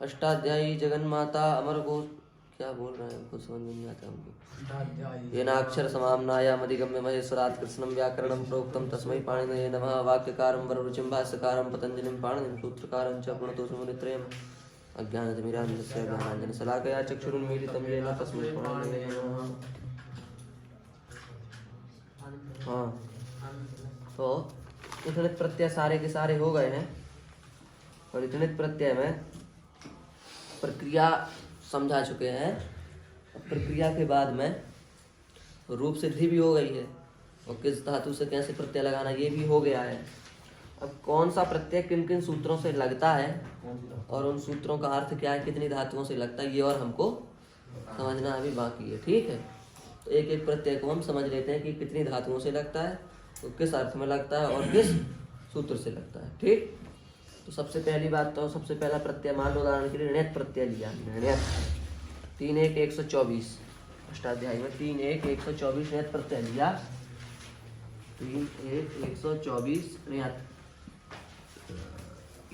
अष्टाध्यायी जगन्माता अमर गो क्या बोल रहे हैं कुछ समझ में नहीं आता हमको। येनाक्षर समाम्नायाम अधिगम्य महेश्वरात् कृष्णं व्याकरणं प्रोक्तं तस्मै पाणिनये नमः। वाक्यकारं वररुचिं भाष्यकारं पतञ्जलिं पाणिनिं सूत्रकारं च प्रणतोषु मुनित्रयम् अज्ञानतिमिरान्धस्य ज्ञानाञ्जनशलाकया चक्षुरुन्मीलितं येन तस्मै पाणिनये नमः। हाँ तो इतने प्रत्यय सारे के सारे हो गए हैं और इतने प्रत्यय में प्रक्रिया समझा चुके हैं। प्रक्रिया के बाद में रूप सिद्धि भी हो गई है और किस धातु से कैसे प्रत्यय लगाना ये भी हो गया है। अब कौन सा प्रत्यय किन किन सूत्रों से लगता है और उन सूत्रों का अर्थ क्या है, कितनी धातुओं से लगता है, ये और हमको समझना अभी बाकी है। ठीक है, तो एक एक प्रत्यय को हम समझ लेते हैं कि कितनी धातुओं से लगता है, तो किस अर्थ में लगता है और किस सूत्र से लगता है। ठीक, तो सबसे पहली बात तो सबसे पहला प्रत्यय मान लो उदाहरण के लिए ऋण्यत प्रत्यय लिया। ऋण्यत 3-1-124 अष्टाध्यायी में 3-1-124 ऋण्यत प्रत्यय लिया। 3-1-124 ऋण्यत,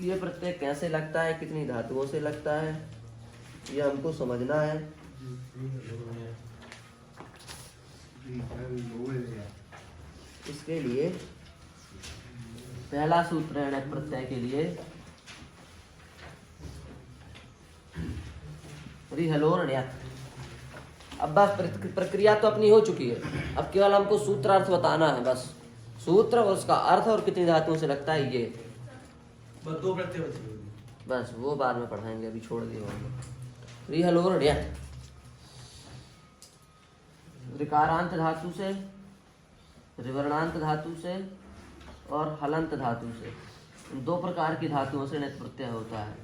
ये प्रत्यय कैसे लगता है, कितनी धातुओं से लगता है, ये हमको समझना है। इसके लिए पहला सूत्र है ऋण्यत प्रत्यय के लिए रिहलोर ऋण्यत। अब बस प्रक्रिया तो अपनी हो चुकी है, अब केवल हमको सूत्रार्थ बताना है। बस सूत्र और उसका अर्थ और कितनी धातुओं से लगता है, ये बस दो प्रत्यय बचे, बस वो बाद में पढ़ाएंगे, अभी छोड़ दिए। रिहलोर ऋण्यत ऋकारांत धातु से, रिवर्णांत धातु से और हलंत धातु से, इन दो प्रकार की धातुओं से ऋण्यत प्रत्यय होता है।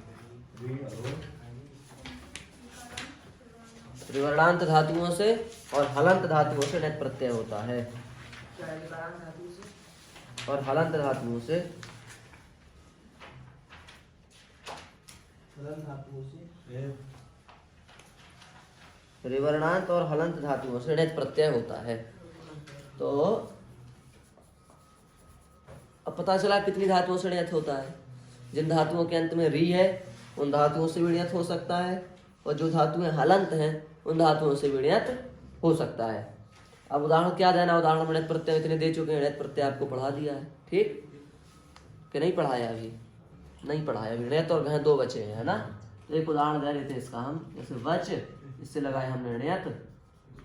रिवर्णांत धातुओं से और हलंत धातुओं से ऋण्यत प्रत्यय होता है। और हलंत धातुओं से रिवर्णांत और हलंत धातुओं से ऋण्यत प्रत्यय होता है। तो अब पता चला कितनी धातुओं से ऋण्यत होता है। जिन धातुओं के अंत में री है उन धातुओं से भी ऋण्यत हो सकता है, और जो धातुएं हलंत हैं उन धातुओं से भी ऋण्यत हो सकता है। अब उदाहरण क्या देना, उदाहरण ऋण्यत प्रत्यय इतने दे चुके हैं, ऋण्यत प्रत्यय आपको पढ़ा दिया है। ठीक कि नहीं पढ़ाया, अभी नहीं पढ़ाया, अभी ऋण्यत और घय दो बचे हैं, है ना। तो एक उदाहरण दे लेते हैं इसका हम, जैसे वच, इससे लगाए हमने ऋण्यत,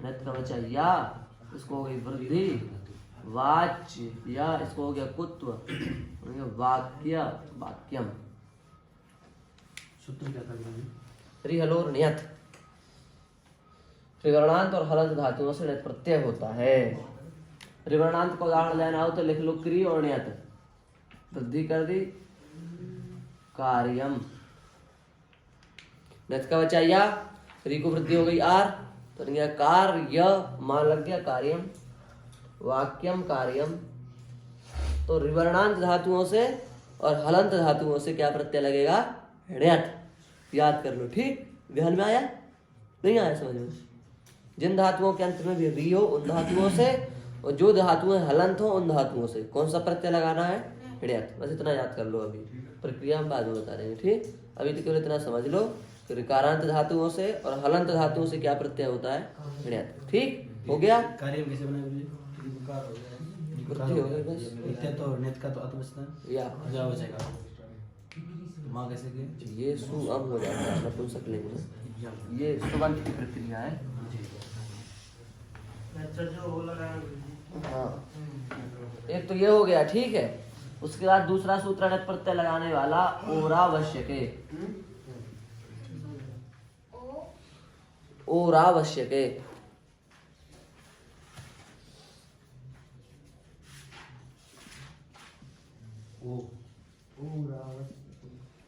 ऋण्यत का बचा या, इसको हो गई वृद्धि, वाच्य या, इसको हो गया कुत्व, वाक्य, वाक्यम। सूत्र क्या था? रिहलोर ऋण्यत रिवर्णांत और हलंत धातुओं से ऋण्यत प्रत्यय होता है। रिवर्णांत का उदाहरण लेना हो तो लिख लो क्री और ऋण्यत, वृद्धि कर दी, कार्यम। ऋण्यत का बचा या, री को वृद्धि हो गई आर, तो गया कार्य, मान लग गया कार्यम, वाक्यम कार्यम। तो रिवर्णांत धातुओं से और हलंत धातुओं से क्या प्रत्यय लगेगा, ऋण्यत। याद कर लो, ठीक, ध्यान में आया नहीं आया समझ में। जिन धातुओं के अंत में भी री हो उन धातुओं से, और जो धातुएं हलंत हो उन धातुओं से कौन सा प्रत्यय लगाना है, ऋण्यत। बस इतना याद कर लो, अभी प्रक्रिया हम बाद में बता देंगे। ठीक, अभी तो केवल इतना समझ लो कि ऋकारांत धातुओं से और हलंत धातुओं से क्या प्रत्यय होता है, ऋण्यत। ठीक हो गया। कार्य कैसे बनाए? वृद्धि हो गई बस, इतने तो ऋण्यत का तो अर्थ बचता है या क्या बचेगा? माँ कैसे की? ये सुअम हो जाता है नपुंसक लिंग में, ये सुबंत की प्रक्रिया है। हाँ, एक तो ये हो गया, ठीक है। उसके बाद दूसरा सूत्र ऋण्यत प्रत्यय लगाने वाला ओरावश्यके। ओरावश्यके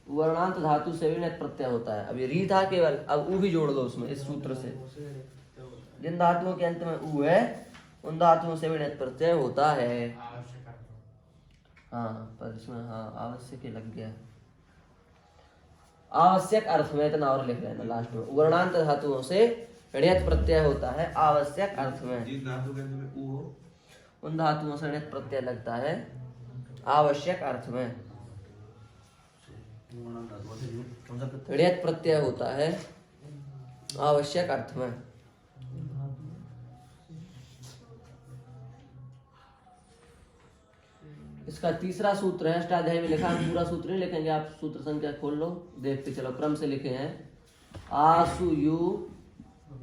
वर्णांत धातु से भी ऋण्यत प्रत्यय होता है। अब ये री था केवल, अब ऊ भी जोड़ दो उसमें इस सूत्र से। जिन धातुओं के अंत में ऊ है उन धातुओं से भी ऋण्यत प्रत्यय होता है। हाँ, पर इसमें हाँ आवश्यक लग गया, आवश्यक अर्थ में, इतना और लिख लेना लास्ट में। वर्णांत धातुओं से ऋण्यत प्रत्यय होता है आवश्यक अर्थ में। जिस धातु के अंत में ऊ हो उन धातुओं से ऋण्यत प्रत्यय लगता है आवश्यक अर्थ में। कौन सा प्रत्यय? ण्यत प्रत्यय होता है आवश्यक अर्थ में। इसका तीसरा सूत्र है, अष्टाध्यायी में लिखा है, पूरा सूत्र नहीं लिखेंगे, आप सूत्र संख्या खोल लो, देखते चलो, क्रम से लिखे हैं। आसु यु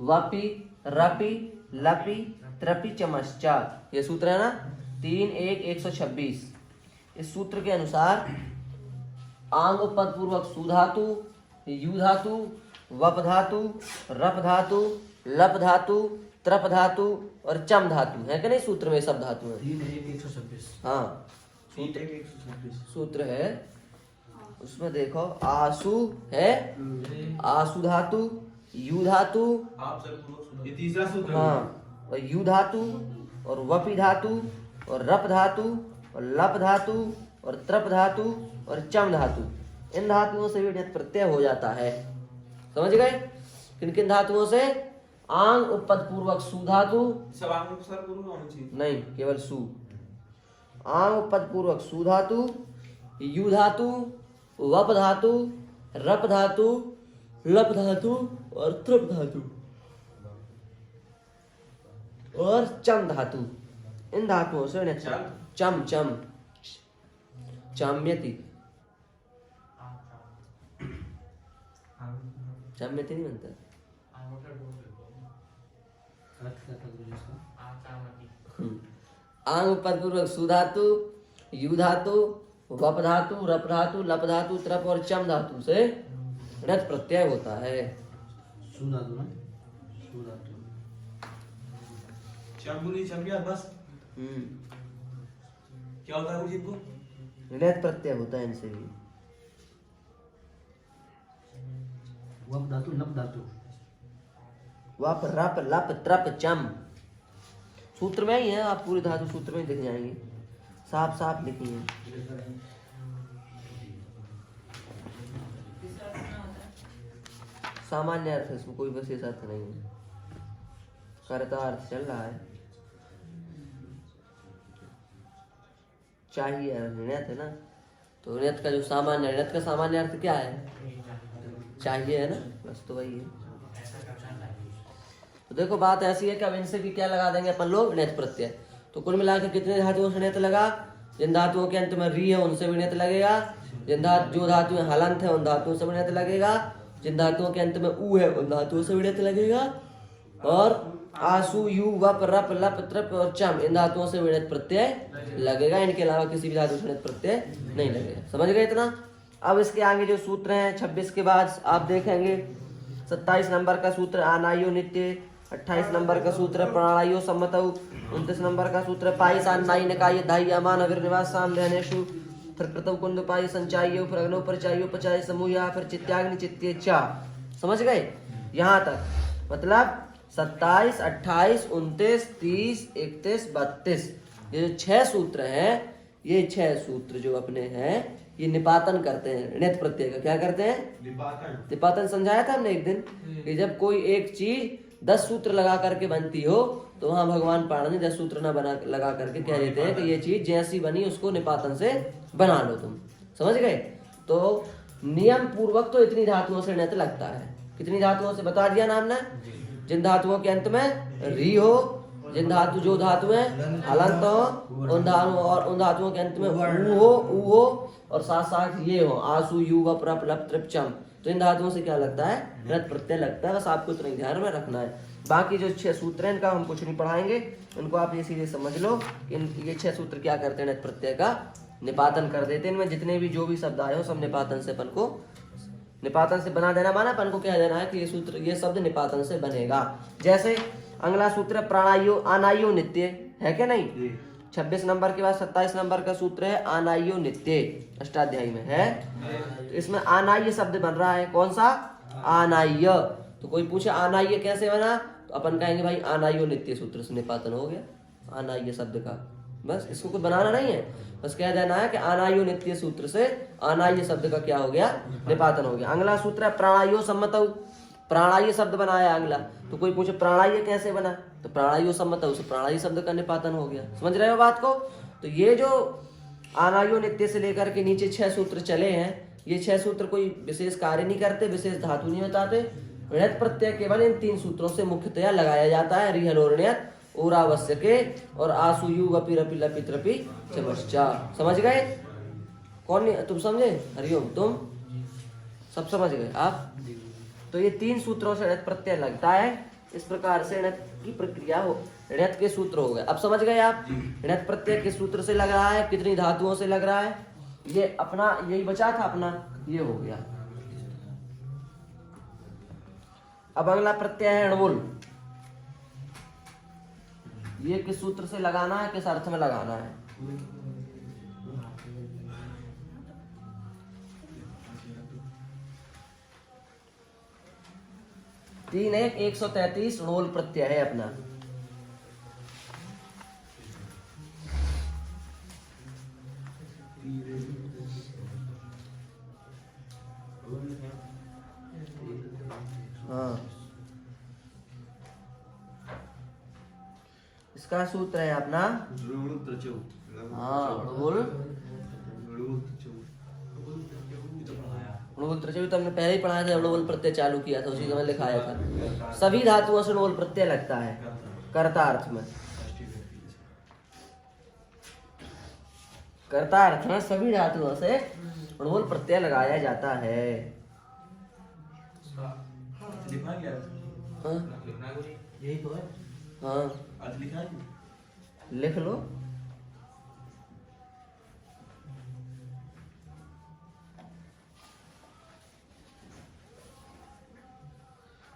वपि रपि लपि त्रपि चमश्चा, ये सूत्र है ना, 3-1-126। इस सूत्र के अनुसार आंग पद पूर्वक सु धातु, यु धातु, वप धातु, रप धातु, लप धातु, त्रप धातु और चम धातु है कि नहीं, सूत्र में सब धातु है। 3-1-126। हाँ, 3-1-126 सूत्र है, उसमें देखो आसु है, आसु धातु, यु धातु, ये तीसरा सूत्र है। हाँ, और यु धातु और वपि धातु और रप धातु और लप धातु और त्रप धातु और चम धातु, इन धातुओं से भी ण्यत प्रत्यय हो जाता है। समझ गए? किन किन धातुओं से? आंग उपपद पूर्वक सु धातु, सब आंग सर पूर्व होना चाहिए। नहीं, केवल सु। आंग उपपद पूर्वक सु धातु, यु धातु, वप धातु, रप धातु, लप धातु और त्रप धातु और चम धातु, इन धातुओं से ण्यत चम चम चाम्यति, चाम्यति नहीं बनता। अर्थ क्या था गुरु जी इसका? आंग पद पूर्वक सु धातु, यु धातु, वप धातु, रप धातु, लप धातु, त्रप और चम धातु से ण्यत प्रत्यय होता है। सु धातु ना, सु धातु। चंबुली चंबिया बस क्या होता है गुरु जी को? ण्यत प्रत्यय होता है इनसे भी। वप धातु, लप धातु। वप रप लप त्रप चम, सूत्र में ही है, आप पूरी धातु सूत्र में दिख जाएंगे, साफ साफ लिखी है। सामान्य अर्थ है, इसमें कोई विशेष अर्थ नहीं है, कर्ता अर्थ चल रहा है। चाहिए ण्यत है ना, तो ण्यत का जो सामान्य, ण्यत का सामान्य अर्थ क्या है? चाहिए है ना, बस तो वही है। तो देखो बात ऐसी है कि अब इनसे भी क्या लगा देंगे अपन लोग? ण्यत प्रत्यय। तो कुल मिला के कितने धातुओं से ण्यत लगा? जिन धातुओं के अंत में री है उनसे भी ण्यत लगेगा, जिन जो धातुएं हलंत है उन धातुओं से भी ण्यत लगेगा, जिन धातुओं के अंत में उ है उन धातुओं से भी ण्यत लगेगा, और आसु यु वप रप लप त्रप और चम, इन धातुओं से भी ण्यत प्रत्यय लगेगा, इनके अलावा किसी भी धातु से ण्यत प्रत्यय नहीं लगेगा। समझ गए इतना? अब इसके आगे जो सूत्र हैं 26 के बाद आप देखेंगे 27 नंबर का सूत्र आनायो नित्य, 28 नंबर का सूत्र प्रणायो सम्मतौ, 29 नंबर का सूत्र पायसान नाई निकाय धाई अमान अविर्निवास साम ध्यानेशु, फिर कृतौ कुंद पाई संचाइयो, फिर अग्नो परिचाइयो पचाय समूह, फिर चित्याग्नि चित्ते चा। समझ गए यहाँ तक? मतलब 27, 28, 29, 30, 31, 32 ये जो 6 सूत्र हैं, ये 6 सूत्र जो अपने हैं ये निपातन करते हैं ण्यत प्रत्यय का। क्या करते हैं? निपातन समझाया था हमने एक दिन कि जब कोई एक चीज 10 सूत्र लगा करके बनती हो तो वहां भगवान पाणिनि 10 सूत्र ना बना लगा करके कह देते हैं कि ये चीज जैसी बनी उसको निपातन से बना लो तुम। समझ गए? तो नियम पूर्वक तो इतनी धातुओं से ण्यत लगता है। कितनी धातुओं से बता दिया नाम ने? जिन धातुओं के अंत में री हो, जिन धातु जो धातुएं हलंत हो उन धातुओं के अंत में उ हो और साथ साथ ये हो आसु यु वप रप लप त्रप चम, तो इन धातुओं से क्या लगता है? ण्यत प्रत्यय लगता है। बस आपको इतना ही ध्यान में रखना है। बाकी जो 6 सूत्र हैं इनका हम कुछ नहीं पढ़ाएंगे, इनको आप ये सीधे समझ लो। ये 6 सूत्र क्या करते हैं? ण्यत प्रत्यय का निपातन कर देते हैं। इनमें जितने भी जो भी शब्द आए हो सब निपातन से अपन को निपातन से बना देना, माना अपन को कह देना है कि ये सूत्र ये शब्द निपातन से बनेगा। जैसे अगला सूत्र प्राणायो आनायो नित्य है क्या नहीं? 26 नंबर के बाद 27 नंबर का सूत्र है आनायो नित्य, अष्टाध्यायी में है। तो इसमें आनाय शब्द बन रहा है। कौन सा? आनाय। तो कोई पूछे आनाय कैसे बना, तो अपन कहेंगे भाई आनायो नित्य सूत्र से निपातन हो गया आनाय शब्द का। बस इसको कुछ बनाना नहीं है, बस कह देना है कि आनायो नित्य सूत्र से आनाय शब्द का क्या हो गया? निपातन हो गया। अगला सूत्र है प्राणायो सम्मतौ, प्राणाय शब्द बनाया अगला। तो कोई पूछे प्राणाय कैसे बना, तो प्राणायो सम्मतौ से प्राणाय शब्द का निपातन हो गया। समझ रहे हो बात को? तो ये जो आनायो नित्य से लेकर के नीचे 6 सूत्र चले हैं ये 6 सूत्र कोई विशेष कार्य नहीं करते, विशेष धातु नहीं बताते। णित प्रत्यय केवल इन 3 सूत्रों से मुख्यतया लगाया जाता है, रिहल और ण्यत, और आवश्यके और आसु यु वपि रपि लपि त्रपि चमश्चा। समझ गए? कौन नहीं? तुम समझे? हरिओम तुम सब समझ गए आप? तो ये 3 सूत्रों से णित प्रत्यय लगता है। इस प्रकार से णित की प्रक्रिया हो, णित के सूत्र हो गए। अब समझ गए आप? णित प्रत्यय किस सूत्र से लग रहा है, कितनी धातुओं से लग रहा है। ये अपना यही बचा था अपना, ये हो गया। अब अगला प्रत्यय है अणुवुल। ये किस सूत्र से लगाना है, किस अर्थ में लगाना है? तीन 133 अणुवुल प्रत्यय है अपना। हाँ, इसका सूत्र है अपना, हाँ अणुवुल त्रिचयु तो हमने पहले ही पढ़ाया था, अणुवुल प्रत्यय चालू किया था, उसी समय लिखाया था। सभी धातुओं से अणुवुल प्रत्यय लगता है कर्ता अर्थ में। कर्ता अर्थ में सभी धातुओं से अणुवुल प्रत्यय लगाया जाता है। लिखा क्या? हाँ यही तो है। हाँ आज लिखा है? लिख लो।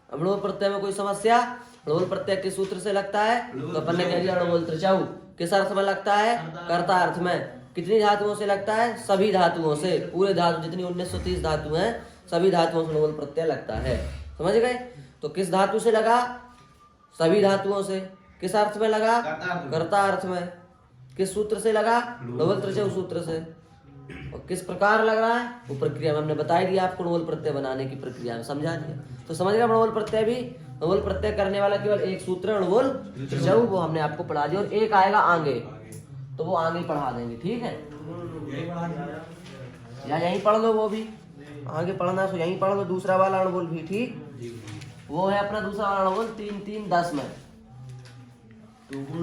अणुवुल प्रत्यय में कोई समस्या? अणुवुल प्रत्यय किस सूत्र से लगता है? तो अपन ने कह दिया अणुवुल त्रिचयु। किस अर्थ में लगता है? कर्ता अर्थ में। कितनी धातुओं से लगता है? सभी धातुओं से। पूरे धातु जितनी 1930 धातु हैं, सभी धातुओं से अणुवुल प्रत्यय लगता है। समझ गए? तो किस धातु से लगा? सभी धातुओं से। किस अर्थ में लगा? कर्ता अर्थ में। किस सूत्र से लगा? अणुवुल त्रिचयु सूत्र से। और किस प्रकार लग रहा है? वो प्रक्रिया में हमने बता दिया आपको, अणुवुल प्रत्यय बनाने की प्रक्रिया में समझा दिया। तो समझ गए? अणुवुल प्रत्यय भी, अणुवुल प्रत्यय करने वाला केवल एक सूत्र अणुवुल त्रिचयु, वो हमने आपको पढ़ा दिया। और एक आएगा आगे, तो वो आगे पढ़ा देंगे। ठीक है? या यहीं पढ़ लो, वो भी आगे पढ़ना है तो यहीं पढ़ लो। दूसरा वाला अणुवुल भी ठीक, वो है अपना दूसरा वाला अणुवुल 3-3-10 में,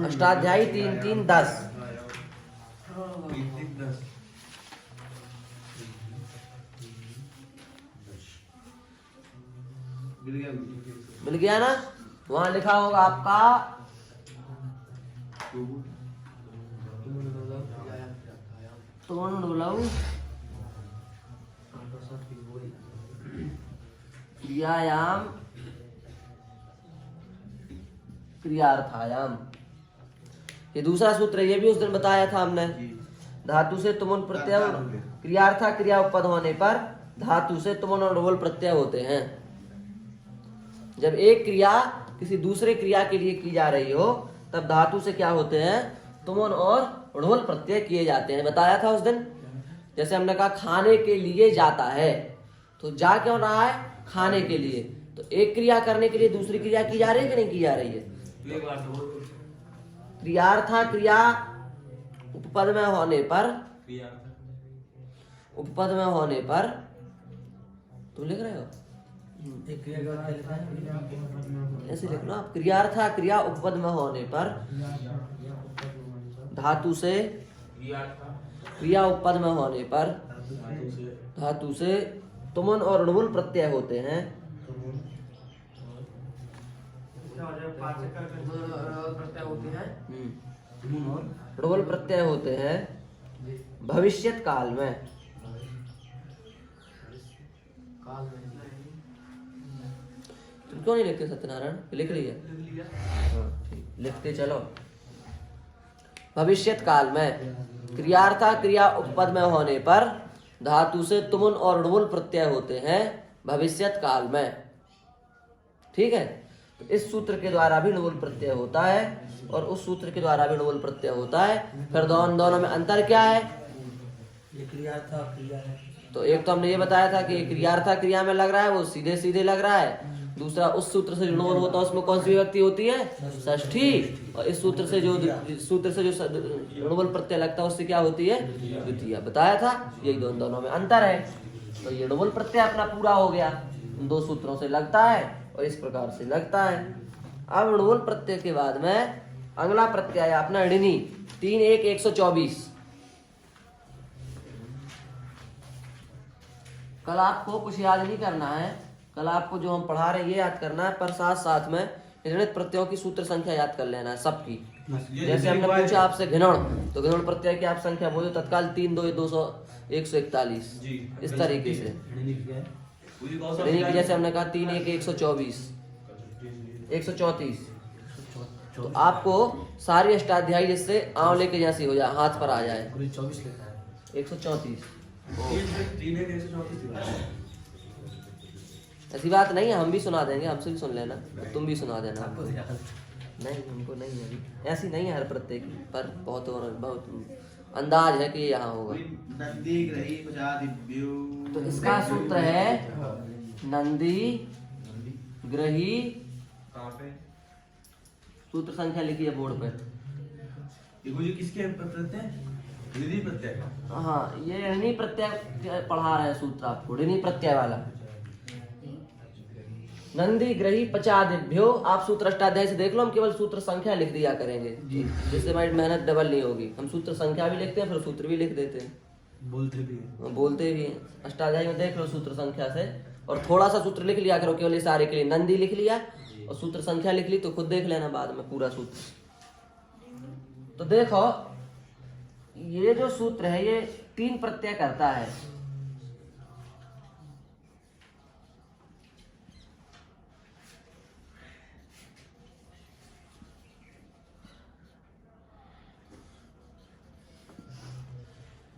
अष्टाध्यायी 3-3-10। मिल गया ना? वहां लिखा होगा आपका क्रियायाम क्रियार्थायाम। ये दूसरा सूत्र है, ये भी उस दिन बताया था हमने। धातु से तुमुन प्रत्यय, क्रियार्था क्रिया उपपद होने पर धातु से तुमुन और अणुवुल प्रत्यय होते हैं। जब एक क्रिया किसी दूसरे क्रिया के लिए की जा रही हो, तब धातु से क्या होते हैं? तुमुन और अणुवुल प्रत्यय किए जाते हैं। बताया था उस दिन। जैसे हमने कहा खाने के लिए जाता है, तो जा क्यों रहा है? खाने के लिए। तो एक क्रिया करने के लिए दूसरी क्रिया की जा रही है कि नहीं की जा रही है? क्रियार्था क्रिया उपपद में होने पर, उपपद में होने पर, तुम लिख रहे हो ऐसे लिखना आप। क्रियार्था क्रिया उपपद में होने पर धातु से, क्रिया उपपद में होने पर धातु से तुमुन और अणुवुल प्रत्यय होते हैं। अणुवुल प्रत्यय होते हैं भविष्यत काल में। तुम क्यों नहीं लिखते सत्यनारायण? लिख लिया? हाँ, ठीक, लिखते चलो। भविष्यत काल में क्रियार्था क्रिया उपपद में होने पर धातु से तुमुन और अणुवुल प्रत्यय होते हैं भविष्यत काल में। ठीक है? तो इस सूत्र के द्वारा भी अणुवुल प्रत्यय होता है और उस सूत्र के द्वारा भी अणुवुल प्रत्यय होता है। फिर दोनों में अंतर क्या है? क्रियार्था क्रिया है। तो एक तो हमने ये बताया था कि क्रियार्था क्रिया में लग रहा है, वो सीधे सीधे लग रहा है। दूसरा, उस सूत्र से जो अणुवुल होता है उसमें कौन सी विभक्ति होती है? षष्ठी। और इस सूत्र से जो अणुवुल प्रत्यय लगता है उससे क्या होती है? द्वितीय। बताया था, यही दोनों में अंतर है। तो ये डबल प्रत्यय अपना पूरा हो गया। इन दो सूत्रों से लगता है और इस प्रकार से लगता है। अब डबल प्रत्यय के बाद में अगला प्रत्यय अपना ऋणी 3 1 124। कल आपको कुछ याद नहीं करना है, कल आपको जो हम पढ़ा रहे हैं ये याद करना है, पर साथ साथ में ऋणित प्रत्ययों की सूत्र संख्या याद कर लेना है सबकी। जैसे हमने पूछा आपसे घिनौण, तो घिनौण प्रत्यय की आप संख्या बोलो तत्काल 3 2 200 141 इस तरीके से। ऋणी की जैसे हमने कहा 3 1 124 134। तो आपको सारी अष्टाध्यायी जिससे आंवले के जैसी हो जाए, हाथ पर आ जाए। 24 लिखा है। 134 3 1 134 ऐसी बात नहीं है, हम भी सुना देंगे, हमसे भी सुन लेना, तुम भी सुना देना। आपको याद नहीं हमको नहीं है अभी, ऐसी नहीं है हर प्रत्येक की, पर बहुत बहुत अंदाज है कि ये यहाँ होगा। नंदी ग्रही पचादिभ्यो। तो इसका सूत्र है नंदी ग्रही। कहाँ पे? सूत्र संख्या लिखी है बोर्ड पे। ये मुझे किसके प्रत्यय? ऋणी प्रत्यय। हाँ ये ऋणी प्रत्यय पढ़ा रहे हैं सूत्र आपको, ऋणी प्रत्यय वाला। नंदी ग्रही पचादिभ्यो, आप सूत्र अष्टाध्याय से देख लो, हम केवल सूत्र संख्या लिख दिया करेंगे जिससे हमारी मेहनत डबल नहीं होगी। हम सूत्र संख्या भी लिखते हैं फिर सूत्र भी लिख देते हैं, बोलते भी है। बोलते भी हैं। अष्टाध्याय में देख लो सूत्र संख्या से, और थोड़ा सा सूत्र लिख लिया करो केवल इस सारे के लिए। नंदी लिख लिया और सूत्र संख्या लिख ली तो खुद देख लेना बाद में पूरा सूत्र। तो देखो ये जो सूत्र है ये 3 प्रत्यय करता है।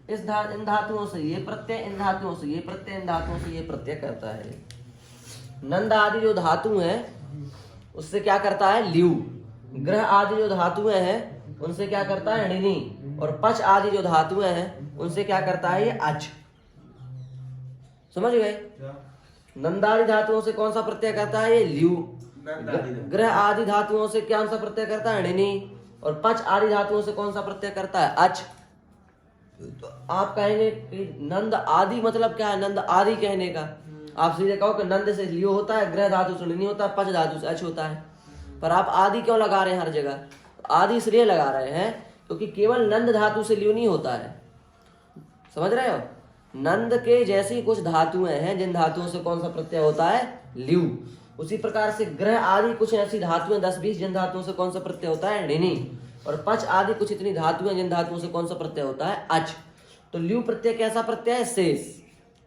इन धातुओं से ये प्रत्यय, इन धातुओं से ये प्रत्यय, इन धातुओं से ये प्रत्यय करता है। नंद आदि जो धातु हैं उससे क्या करता है ल्यू। ग्रह आदि जो धातुएं हैं उनसे क्या करता है ऋणी। और पच आदि जो धातुएं हैं उनसे क्या करता है ये अच। समझ गए? नंदादि धातुओं से कौन सा प्रत्यय करता है ये ल्यू। ग्रह आदि धातुओं से कौन सा प्रत्यय करता है ऋणी। और पच आदि धातुओं से कौन सा प्रत्यय करता है अच। तो आप कहेंगे कि नंद आदि मतलब क्या है? नंद आदि कहने का आप सीधे कहो कि नंद से लियो होता है, ग्रह धातु से नहीं होता, पच धातु से अच होता है। पर आप आदि क्यों लगा रहे हैं हर जगह? आदि इसलिए लगा रहे हैं क्योंकि केवल नंद धातु से लियो नहीं होता है। समझ रहे हो? नंद के जैसी कुछ धातुएं हैं जिन धातुओं से कौन सा प्रत्यय होता है ल्यू। उसी प्रकार से ग्रह आदि कुछ ऐसी धातुएं 10-20 जिन धातुओं से कौन सा प्रत्यय होता है ऋणी। और पच आदि कुछ इतनी धातुएं जिन धातुओं से कौन सा प्रत्यय होता है अच। तो ल्यू प्रत्यय कैसा प्रत्यय है? शेष।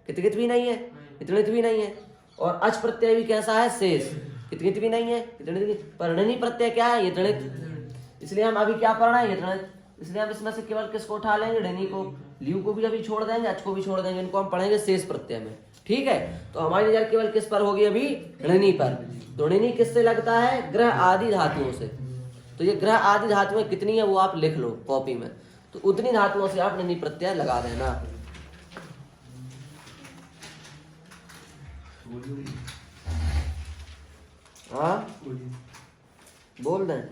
कितकित भी नहीं है, इतनित भी नहीं है। और अच प्रत्यय भी कैसा है? शेष। कितकित भी नहीं है, इतनित भी। पर ऋणी प्रत्यय क्या है? यतनित। इसलिए हम अभी क्या पढ़ रहे हैं? यतनित। इसलिए हम इसमें से केवल किसको उठा लेंगे? ऋणी को। ल्यू को भी अभी छोड़ देंगे, अच को भी छोड़ देंगे। इनको हम पढ़ेंगे शेष प्रत्यय में। ठीक है? तो हमारी नजर केवल किस पर होगी अभी? ऋणी पर। तो ऋणी किससे लगता है? ग्रह आदि धातुओं से। तो ये ग्रह आदि धातुएं कितनी है वो आप लिख लो कॉपी में। तो उतनी धातुओं से आप ऋणी प्रत्यय लगा देना। हाँ बोल दें।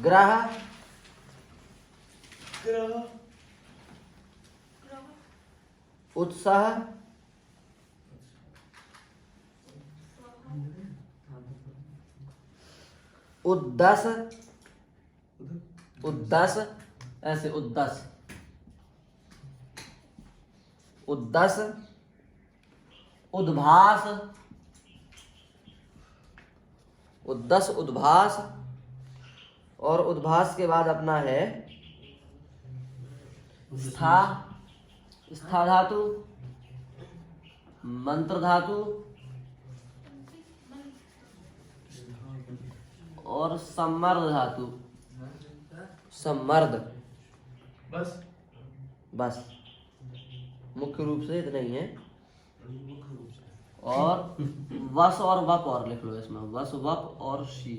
ग्रह उत्साह उद्दस उद्दस ऐसे उद्दस उद्दस उद्भास उद्दस उद्भास। और उद्भास के बाद अपना है स्था स्था धातु मंत्र धातु और सम्मर्द धातु। सम्मर्द बस बस मुख्य रूप से इतना ही है। और वस और वप और लिख लो इसमें। वस वप और शी।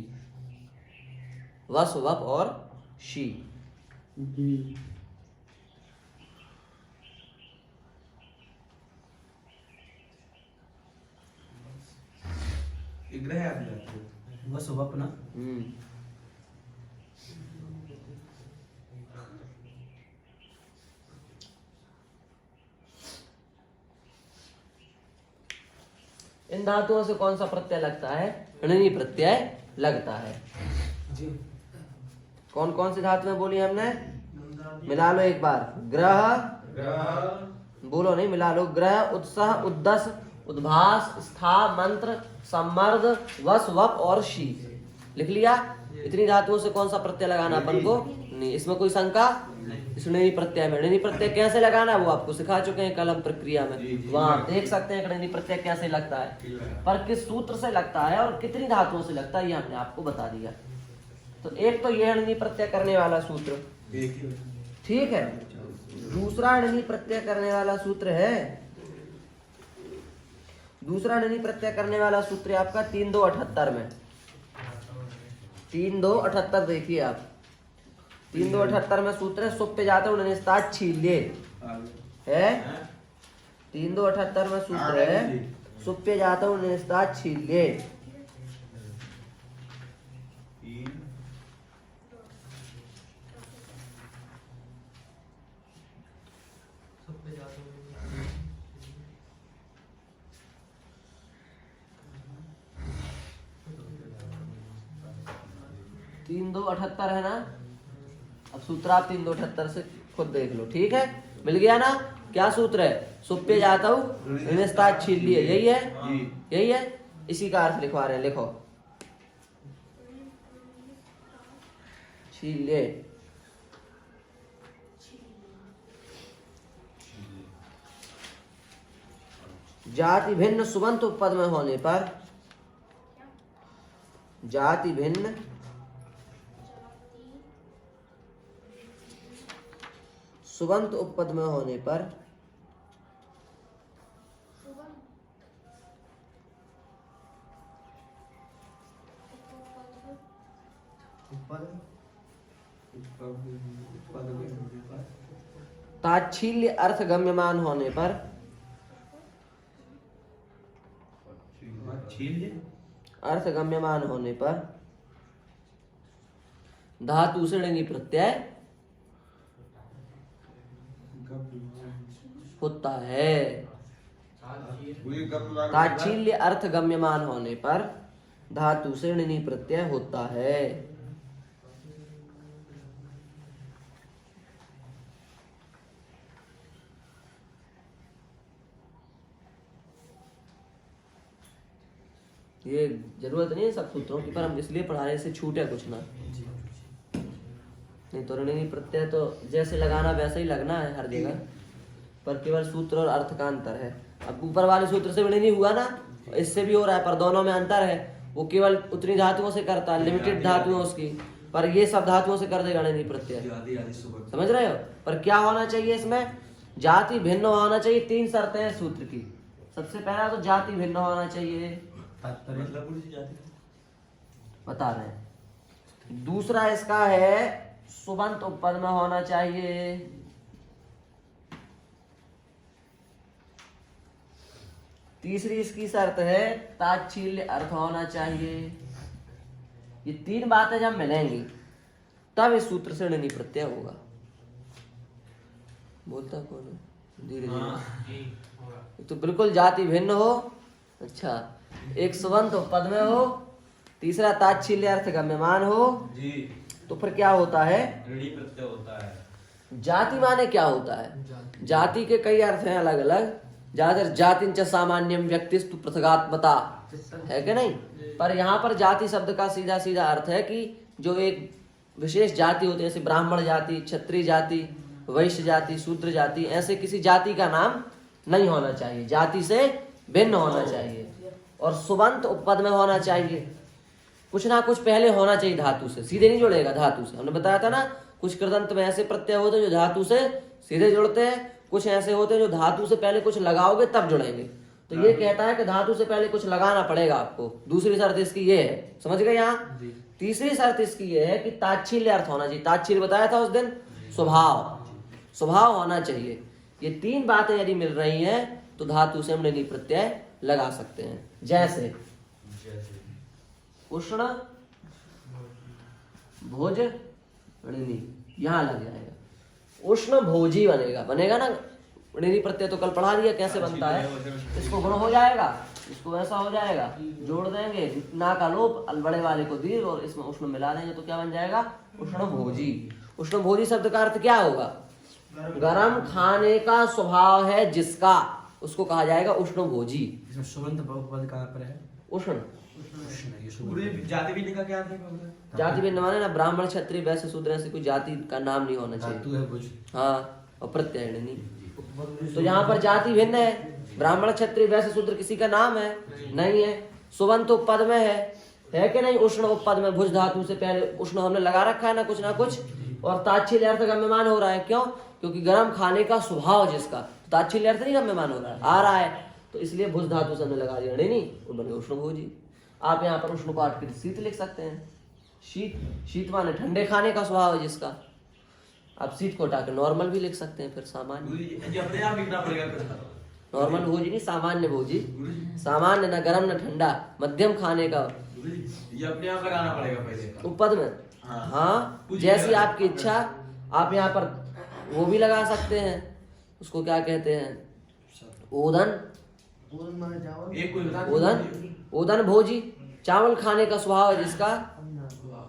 वस वप और शी। ग्रह आदि धातु। बस वप ना। इन धातुओं से कौन सा प्रत्यय लगता है? ऋणी प्रत्यय लगता है। जी कौन कौन सी धातुएं बोली हमने? मिला लो एक बार। ग्रह, बोलो नहीं, मिला लो। ग्रह, उत्साह, उद्दस, उद्भास, स्था, मंत्र, सम्मर्द, वस, वप और शी। लिख लिया? इतनी धातुओं से कौन सा प्रत्यय लगाना अपन को? नहीं। इसमें कोई शंका? इस ऋणी प्रत्यय में ऋणी प्रत्यय कैसे लगाना है वो आपको सिखा चुके हैं कल हम प्रक्रिया में। वहां आप देख सकते हैं कि ऋणी प्रत्यय कैसे लगता है, पर किस सूत्र से लगता है और कितनी धातुओं से लगता है ये हमने आपको बता दिया। तो एक तो ये ऋणी प्रत्यय करने वाला सूत्र, ठीक है। दूसरा ऋणी प्रत्यय करने वाला सूत्र है, दूसरा ऋणी प्रत्यय करने वाला सूत्र है आपका 3278 में। 3278 देखिए आप, 3278 में सूत्र है सुप्य जातौ निस्तात् छील्ये है। 3278 में सूत्र है सुप्य जातौ निस्तात् छील्ये। तीन दो 78 है ना। अब सूत्र आप 3278 से खुद देख लो, ठीक है। मिल गया ना? क्या सूत्र है? सुप्य जातौ निस्तात् छील्ये, यही है, यही है। इसी का अर्थ लिखवा रहे हैं, लिखो छील्ये। जाति भिन्न सुबंत उपपद में होने पर, जाति भिन्न सुबंत उपपद में होने पर ताच्छील्य अर्थ गम्यमान होने पर, अर्थ गम्यमान होने पर धातु से ऋणी प्रत्यय होता है। ताच्छील्य अर्थ गम्यमान होने पर धातु से ऋणी प्रत्यय होता है। ये जरूरत नहीं है सब सूत्रों की, पर हम इसलिए पढ़ाने से छूटे कुछ ना। नहीं तो ऋणी प्रत्यय तो जैसे लगाना वैसे ही लगना है हर जगह, पर केवल सूत्र और अर्थ का अंतर है। अब ऊपर वाले सूत्र से ऋणी हुआ ना, इससे भी हो रहा है, पर दोनों में अंतर है। वो केवल उतनी धातुओं से करता है, लिमिटेड धातुओं उसकी, पर ये सब धातुओं से कर देगा ऋणी प्रत्यय। समझ रहे हो? पर क्या होना चाहिए इसमें? जाति भिन्न होना चाहिए। 3 शर्तें हैं सूत्र की। सबसे पहला तो जाति भिन्न होना चाहिए, बता रहे हैं। दूसरा इसका है सुबंत उपपद में होना चाहिए। तीसरी इसकी शर्त है ताच्छील्य अर्थ होना चाहिए। ये 3 बातें जब मिलेंगी तब इस सूत्र से ऋणी प्रत्यय होगा। बोलता कौन है? धीरे धीरे। तो बिल्कुल जाति भिन्न हो, अच्छा, एक सुबंत उपपद में हो, तीसरा ताच्छील्य अर्थ गम्यमान हो जी, तो फिर क्या होता है? ऋणी प्रत्यय होता है। जाति माने क्या होता है? जाति के कई अर्थ हैं अलग अलग। ज्यादातर जातिं च सामान्यम व्यक्तिस्तु पृथगात्मता है कि नहीं? पर यहाँ पर जाति शब्द का सीधा सीधा अर्थ है कि जो एक विशेष जाति होती है, जैसे ब्राह्मण जाति, क्षत्रिय जाति, वैश्य जाति, शूद्र जाति, ऐसे किसी जाति का नाम नहीं होना चाहिए। जाति से भिन्न होना चाहिए और सुबंत उपपद में होना चाहिए। कुछ ना कुछ पहले होना चाहिए धातु से, सीधे नहीं जुड़ेगा धातु से। हमने बताया था ना, कुछ कृदंत में ऐसे प्रत्यय होते हैं जो धातु से सीधे जुड़ते हैं, कुछ ऐसे होते हैं जो धातु से पहले कुछ लगाओगे तब जुड़ेंगे। तो ये कहता है कि धातु से पहले कुछ लगाना पड़ेगा आपको। दूसरी शर्त इसकी ये है, समझ गए यहाँ? तीसरी शर्त इसकी ये है कि ताच्छील्य अर्थ होना चाहिए। ताच्छील्य बताया था उस दिन, स्वभाव, स्वभाव होना चाहिए। ये 3 बातें यदि मिल रही हैं तो धातु से हम ऋणी प्रत्यय लगा सकते हैं। जैसे उष्ण भोज ऋणी, यहां लग जाएगा। उष्ण भोजी बनेगा, बनेगा ना ऋणी प्रत्यय। तो कल पढ़ा दिया कैसे बनता है, इसको गुण हो जाएगा। इसको वैसा हो जाएगा, जोड़ देंगे, ना का लोप, बड़े वाले को दीर्घ और इसमें उष्ण मिला देंगे तो क्या बन जाएगा? उष्णभोजी। उष्णभोजी शब्द का अर्थ क्या होगा? गरम खाने का स्वभाव है जिसका, उसको कहा जाएगा उष्णभोजी। इसमें सुबंत पद कहाँ पर है? उष्ण। ये गुरु जी, जाति भी का क्या अर्थ है? जाति भिन्न माने ना ब्राह्मण क्षत्रिय वैश्य शूद्र ऐसे कोई जाति का नाम नहीं होना चाहिए। धातु है भुज। हाँ, और प्रत्यय नहीं। तो यहाँ पर जाति भिन्न है, ब्राह्मण क्षत्रिय वैश्य शूद्र किसी का नाम है नहीं है। सुबंत उपपद में है कि नहीं? उष्ण उपपद में भुज धातु से पहले उष्ण हमने लगा रखा है ना कुछ, और ताच्छिल्य अर्थ गम्यमान हो रहा है। क्यों? क्योंकि गर्म खाने का स्वभाव जिसका, ताच्छिल्य अर्थ नहीं गम्यमान हो रहा है, आ रहा है, तो इसलिए भुज धातु से हमने लगा दिया। नहीं वो बन गया उष्णभोजी। आप यहाँ पर उष्ण को हट कर शीत लिख सकते हैं। शीत माने ठंडे खाने का स्वभाव है जिसका। आप शीत को हटाकर नॉर्मल भी लिख सकते हैं, फिर सामान्य। गुरु जी, ये अपने आप लिखना पड़ेगा फिर। नॉर्मल भोजी नहीं, सामान्य भोजी। गुरु जी, सामान्य, न गर्म न ठंडा, मध्यम खाने का। गुरु जी, ये अपने आप लगाना पड़ेगा पहले। उपपद में हाँ, जैसी आपकी इच्छा। आप यहाँ पर वो भी लगा सकते हैं, उसको क्या कहते हैं? ओदन। एक कोई बता ओदन भोजी, चावल खाने का स्वभाव है जिसका।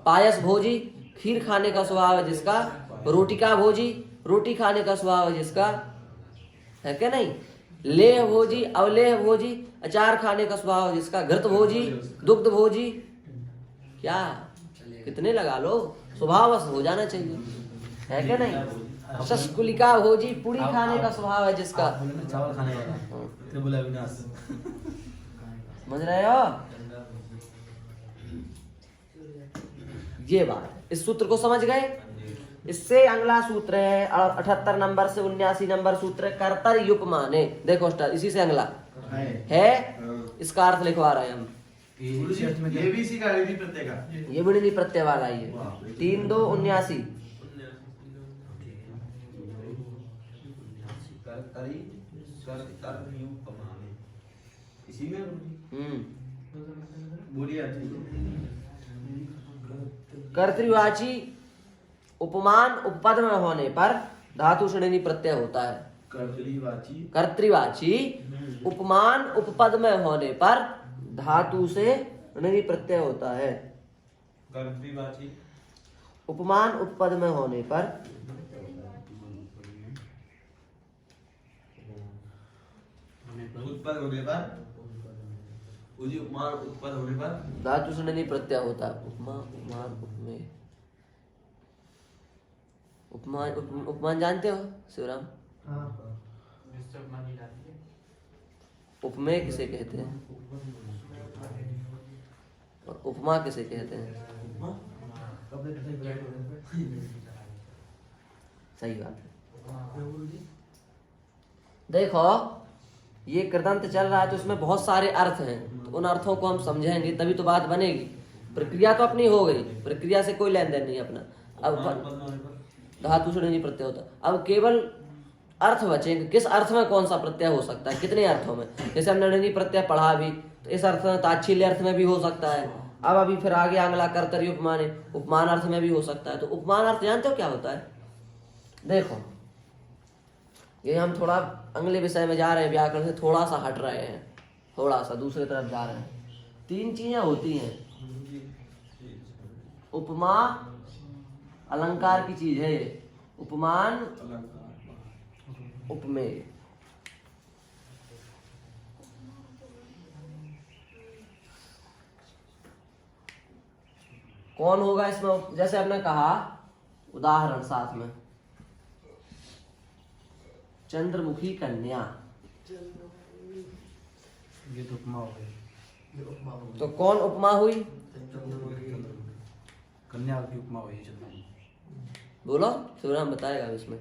पायस भोजी, खीर खाने का स्वभाव है जिसका। रोटिका भोजी, रोटी खाने का स्वभाव है जिसका, है क्या नहीं? लेह भोजी, अवलेह भोजी, अचार खाने का स्वभाव है जिसका। घृत भोजी, दुग्ध भोजी। क्या कितने लगा लो, स्वभाव बस हो जाना चाहिए, है क्या नहीं? शस्कुलिका भोजी, पूरी खाने का स्वभाव है जिसका। चावल खाने वाला तो बोला विनाश। समझ रहे हो? ये बात, इस सूत्र को समझ गए? इससे अगला सूत्र है 78 नंबर से 79 नंबर सूत्र, कर्तरी उपमाने। देखो इसी से अगला है, इसका अर्थ लिखवा रहे हैं हम। ये भी इसी का है, प्रत्यय का। ये भी नहीं प्रत्यय वाला ही है। 3 2 79। इसी में बोलिए। कर्तृवाची उपमान उपपद में होने पर धातु षण्णी प्रत्यय होता है। कर्तृवाची उपमान उपपद में होने पर धातु से षण्णी प्रत्यय होता है। कर्तृवाची उपमान उपपद में होने पर उत्पन्न होने पर, उपमान उत्पन्न होने पर धातु षण्णी प्रत्यय होता है। उपमा उपमान उपमेय। उपमान जानते हो शिवराम? उपमेय किसे कहते हैं और उपमा किसे कहते हैं? सही बात है। देखो ये कृदंत चल रहा है तो उसमें बहुत सारे अर्थ हैं, तो उन अर्थों को हम समझेंगे तभी तो बात बनेगी। प्रक्रिया तो अपनी हो गई, प्रक्रिया से कोई लेन देन नहीं अपना। अब धातु से नहीं प्रत्यय होता, अब केवल अर्थ बचेंगे। किस अर्थ में कौन सा प्रत्यय हो सकता है, कितने अर्थों में? जैसे हमने ऋणी प्रत्यय पढ़ा भी, तो इस अर्थ में ताच्छिल्य अर्थ में भी हो सकता है। अब अभी फिर आगे अगला कर्तरी उपमान, उपमान अर्थ में भी हो सकता है। तो उपमान अर्थ जानते हो क्या होता है? देखो ये हम थोड़ा अगले विषय में जा रहे हैं, व्याकरण से थोड़ा सा हट रहे हैं, थोड़ा सा दूसरे तरफ जा रहे हैं। 3 चीजें होती हैं। उपमा अलंकार की चीज है, उपमान उपमेय। कौन होगा इसमें? जैसे आपने कहा उदाहरण साथ में, चंद्रमुखी कन्या, ये तो उपमा हो गई। तो कौन उपमा हुई? कन्या की उपमा हुई। बोलो, शिवराम बताएगा इसमें।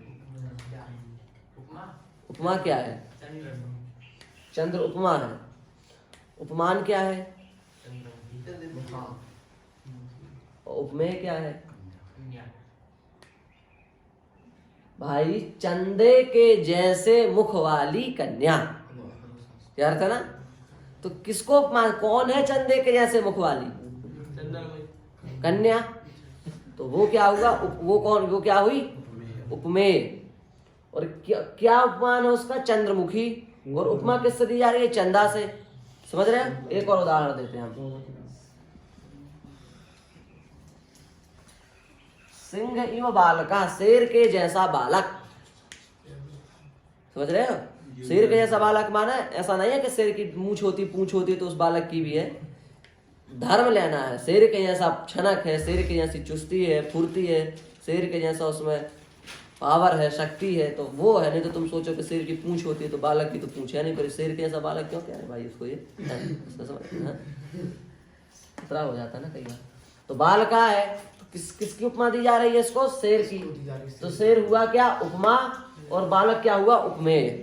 उपमा क्या है? चंद्र उपमा है। उपमान क्या है? उपमेय क्या है? भाई चंदे के जैसे मुख वाली कन्या, क्या अर्थ है ना? तो किसको उपमान, कौन है चंदे के जैसे मुख वाली? कन्या। तो वो क्या होगा? वो कौन, वो क्या हुई? उपमेय। और क्या उपमान है उसका? चंद्रमुखी। और उपमा किससे दी जा रही है? चंदा से। समझ रहे हैं? एक और उदाहरण देते हैं हम। सिंह इव बालका, शेर के जैसा बालक। समझ रहे हो? शेर के जैसा बालक माना ऐसा नहीं है कि शेर की पूंछ होती तो उस बालक की भी है। धर्म लेना है। शेर के जैसा छनक है, शेर के जैसी चुस्ती है, फुर्ती है, शेर के जैसा उसमें पावर है, शक्ति है, तो वो है। नहीं तो तुम सोचो कि शेर की पूंछ होती है तो बालक की तो पूंछ है नहीं, पर शेर के जैसा बालक क्यों कह रहे भाई उसको? ये खतरा हो जाता है ना कई बार। तो बाल का है तो किसकी उपमा दी जा रही है इसको? शेर की। तो शेर हुआ क्या? उपमा, और बालक क्या हुआ? उपमेय।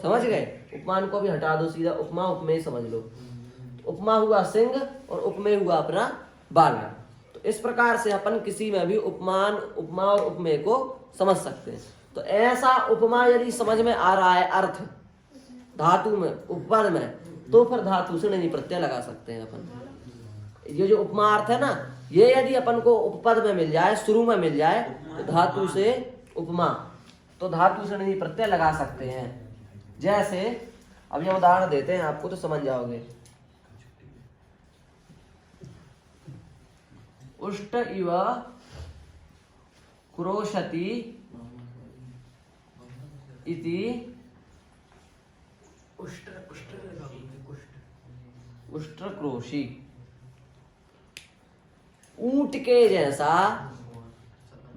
समझ गए? उपमान को भी हटा दो, सीधा उपमा उपमेय समझ लो। उपमा हुआ सिंह और उपमेय हुआ अपना बालक। तो इस प्रकार से अपन किसी में भी उपमान, उपमा और उपमेय को समझ सकते हैं। तो ऐसा उपमा यदि समझ में आ रहा है अर्थ धातु में, उपपद में, तो फिर धातु से नहीं प्रत्यय लगा सकते हैं अपन। ये जो उपमा अर्थ है ना, ये यदि अपन को उपपद में मिल जाए, शुरू में मिल जाए, तो धातु से उपमा, तो धातु से नहीं प्रत्यय लगा सकते हैं। जैसे अब ये उदाहरण देते हैं आपको तो समझ जाओगे। उष्ट इव क्रोशति इति उष्ट्रक्रोशी। ऊंट के जैसा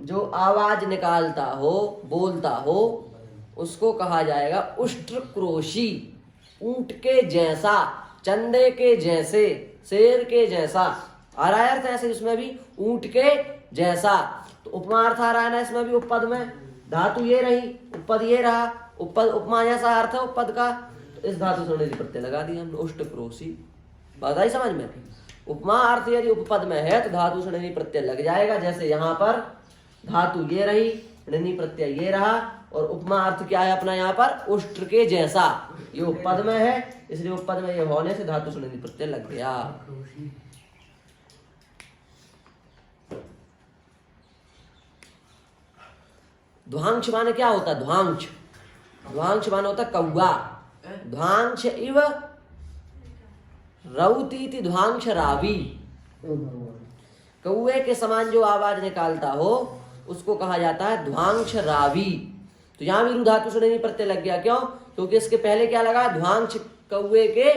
जो आवाज निकालता हो, बोलता हो, उसको कहा जाएगा उष्ट्रक्रोशी। ऊंट के जैसा, चंदे के जैसे, शेर के जैसा। आ रहा है अर्थ ऐसे इसमें भी, ऊंट के जैसा। तो उपमा अर्थ आ रहा है ना इसमें भी, उपपद में। धातु ये रही, उपपद ये रहा। उपपद उपमा जैसा अर्थ है उपपद का, तो इस धातु से प्रत्यय लगा दिया हमने, उष्ट्रक्रोशी। बात आई समझ में? उपमा अर्थ यदि उपपद में है तो धातु से ऋणी प्रत्यय लग जाएगा। जैसे यहाँ पर धातु ये रही, ऋणी प्रत्यय ये रहा, और उपमा अर्थ क्या है अपना यहाँ पर? उष्ट्र के जैसा। ये उपपद में है, इसलिए उपपद में ये होने से धातु से ऋणी प्रत्यय लग गया। ध्वांश माने क्या होता है? ध्वांश, ध्वांश माने होता कौआ। ध्वांश इव रौतीति ध्वांश रावी। कौए के समान जो आवाज निकालता हो उसको कहा जाता है ध्वांश रावी। तो यहां भी रु धातु से नहीं प्रत्यय लग गया। क्यों? क्योंकि इसके पहले क्या लगा? ध्वांश कौए के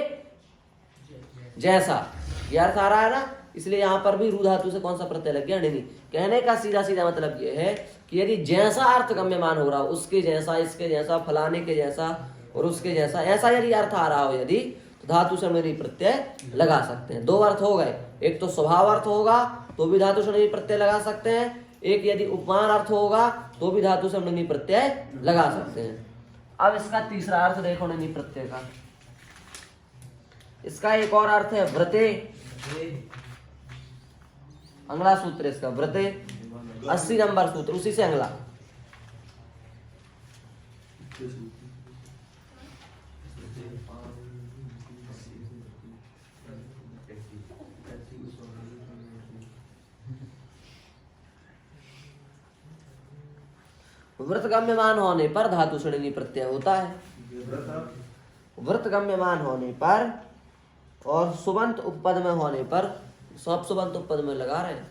जैसा, ये अर्थ आ रहा है ना, इसलिए यहां पर भी रु धातु से कौन सा प्रत्यय लग गया? नहीं। कहने का सीधा सीधा मतलब ये है कि यदि जैसा अर्थ गम्यमान हो रहा हो, उसके जैसा, इसके जैसा, फलाने के जैसा और उसके जैसा, ऐसा यदि अर्थ आ रहा हो यदि, तो धातु से नहीं प्रत्यय लगा सकते हैं। दो अर्थ हो गए, एक तो स्वभाव अर्थ होगा तो भी धातु से नहीं प्रत्यय लगा सकते हैं, एक यदि उपमान अर्थ होगा तो भी धातु से नहीं प्रत्यय लगा सकते हैं। अब इसका तीसरा अर्थ देखो नहीं प्रत्यय का। इसका एक और अर्थ है व्रते। अगला सूत्र इसका व्रते, 80 नंबर सूत्र, उसी से अगला। व्रत गम्यमान होने पर धातु षणी प्रत्यय होता है। व्रत गम्यमान होने पर और सुबंत उपपद में होने पर, सब सुबंत उपपद में लगा रहे हैं।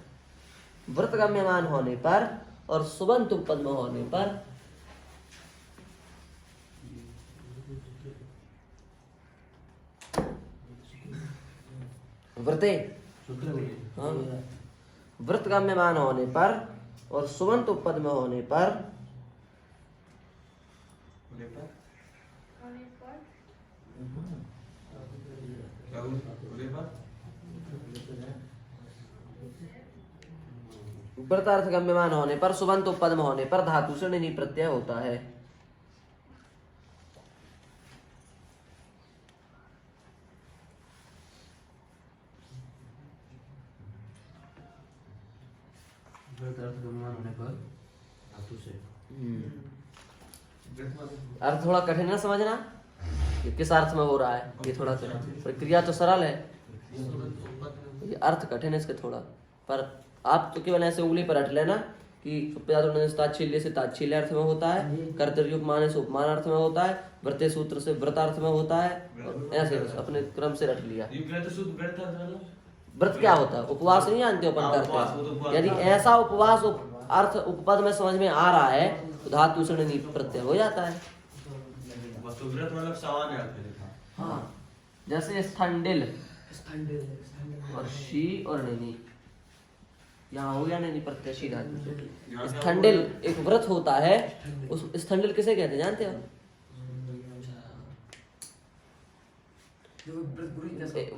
व्रत गम्यमान होने पर और सुबंत उपपद में होने पर व्रते, हाँ, व्रत गम्यमान होने पर और सुबंत उपपद में होने पर व्रतार्थ गम्यमान होने पर, सुबंत उपपद में होने पर धातु से ऋणी प्रत्यय होता है। अर्थ थोड़ा कठिन है समझना, ये किस अर्थ में हो रहा है। ये थोड़ा प्रक्रिया तो सरल है, ये अर्थ कठिन है इसके थोड़ा। पर आप तो केवल ऐसे उंगली पर हट लेना कि ताच्छिल्य से ताच्छिल्य अर्थ में होता है, कर्तव्य उपमान से उपमान अर्थ में होता है, व्रते सूत्र से व्रत अर्थ में होता है, और ऐसे बस अपने क्रम से रख लिया। ये व्रत शुद्ध व्रत था मतलब व्रत क्या होता है? उपवास नहीं जानते अपन करते उपवास, वो तो हैं। उपवास यदि था। ऐसा उपवास अर्थ उपपद में समझ में आ रहा है तो धातु से णी प्रत्यय हो जाता है। बस तो व्रत मतलब सामान्य अर्थ में था। हाँ, जैसे स्थंडिल और शी और नैनी, यहाँ हो गया नैनी प्रत्यय शी धातु से। स्थंडिल एक व्रत होता है, उस स्थंडिल किसे कहते हैं जानते हो?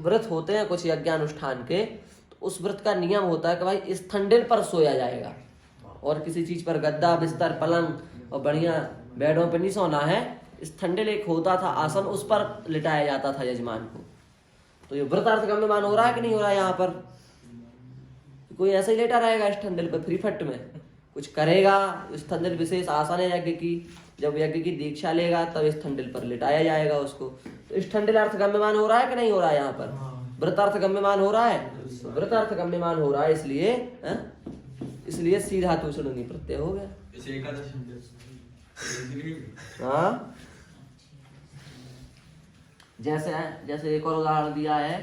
व्रत होते हैं कुछ यज्ञानुष्ठान के, तो उस व्रत का नियम होता है कि भाई स्थंडिल पर सोया जाएगा, और किसी चीज पर गद्दा बिस्तर पलंग और बढ़िया बेडों पर नहीं सोना है। स्थंडिल एक होता था आसन, उस पर लिटाया जाता था यजमान को। तो ये व्रत अर्थ गम्यमान हो रहा है कि नहीं हो रहा है? यहाँ पर कोई ऐसा ही लेटा रहेगा स्थंडिल पर फ्री फट में, कुछ करेगा। स्थंडिल विशेष आसन है यज्ञ की, जब यज्ञ की दीक्षा लेगा तब स्थंडिल पर लिटाया जाएगा उसको। तो स्थंडिल अर्थ गम्यमान हो रहा है कि नहीं हो रहा है? यहाँ पर व्रत अर्थ गम्यमान हो रहा है, तो व्रत अर्थ गम्यमान हो रहा है, इसलिए सी धातु से णी प्रत्यय हो गया। इसे एकादशी हाँ, जैसे एक और उदाहरण दिया है,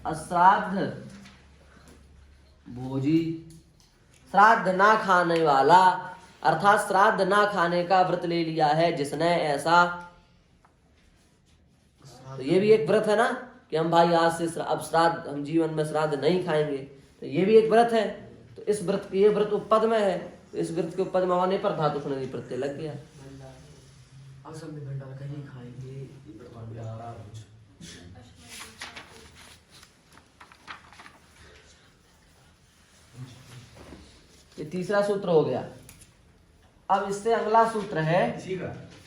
अश्राद्ध भोजी, श्राद्ध ना खाने वाला, अर्थात श्राद्ध ना खाने का व्रत ले लिया है जिसने ऐसा। तो ये भी एक व्रत है ना कि हम भाई आज से अब श्राद्ध, हम जीवन में श्राद्ध नहीं खाएंगे, तो ये भी एक व्रत है। तो इस व्रत, ये व्रत उपपद में है, तो इस व्रत के उपपद में होने पर धातु से णी प्रत्यय लग गया। ये तीसरा सूत्र हो गया। अब इससे अगला सूत्र है